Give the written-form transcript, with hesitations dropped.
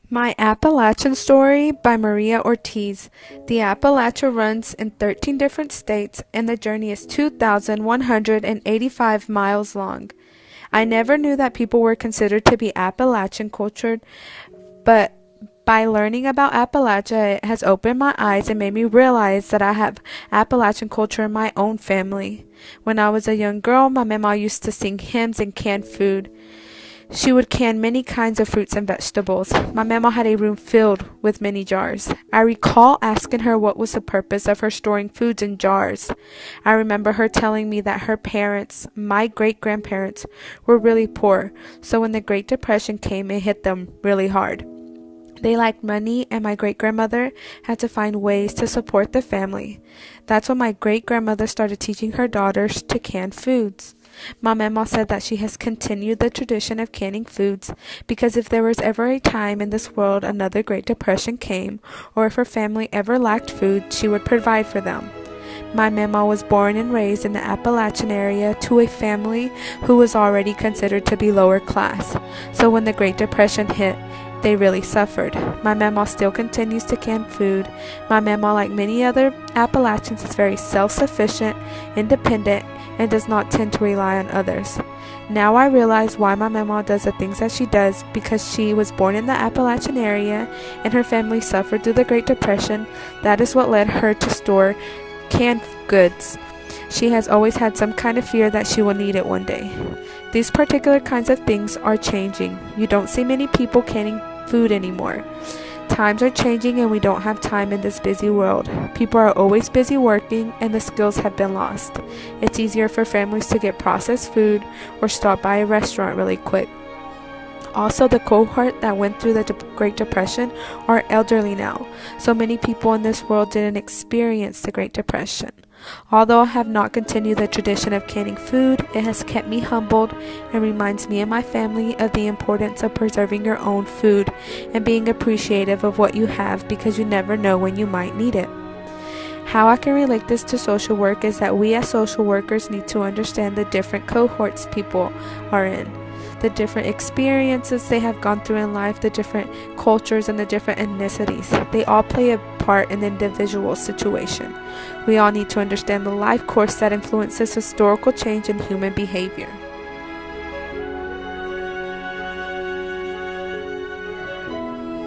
My Appalachian Story by Maria Ortiz. The Appalachia runs in 13 different states, and the journey is 2,185 miles long. I never knew that people were considered to be Appalachian cultured, but by learning about Appalachia, it has opened my eyes and made me realize that I have Appalachian culture in my own family. When I was a young girl, my mama used to sing hymns and can food. She would can many kinds of fruits and vegetables. My mama had a room filled with many jars. I recall asking her what was the purpose of her storing foods in jars. I remember her telling me that her parents, my great-grandparents, were really poor, so when the Great Depression came, it hit them really hard. They lacked money, and my great-grandmother had to find ways to support the family. That's when my great-grandmother started teaching her daughters to can foods. My mama said that she has continued the tradition of canning foods because if there was ever a time in this world another Great Depression came, or if her family ever lacked food, she would provide for them. My mama was born and raised in the Appalachian area to a family who was already considered to be lower class, so when the Great Depression hit, they really suffered. My mama still continues to can food. My mama, like many other Appalachians, is very self-sufficient, independent, and does not tend to rely on others. Now I realize why my mama does the things that she does, because she was born in the Appalachian area and her family suffered through the Great Depression. That is what led her to store canned goods. She has always had some kind of fear that she will need it one day. These particular kinds of things are changing. You don't see many people canning food anymore. Times are changing and we don't have time in this busy world. People are always busy working and the skills have been lost. It's easier for families to get processed food or stop by a restaurant really quick. Also, the cohort that went through the Great Depression are elderly now, so many people in this world didn't experience the Great Depression. Although I have not continued the tradition of canning food, it has kept me humbled and reminds me and my family of the importance of preserving your own food and being appreciative of what you have because you never know when you might need it. How I can relate this to social work is that we as social workers need to understand the different cohorts people are in, the different experiences they have gone through in life, the different cultures and the different ethnicities. They all play a part in the individual situation. We all need to understand the life course that influences historical change in human behavior.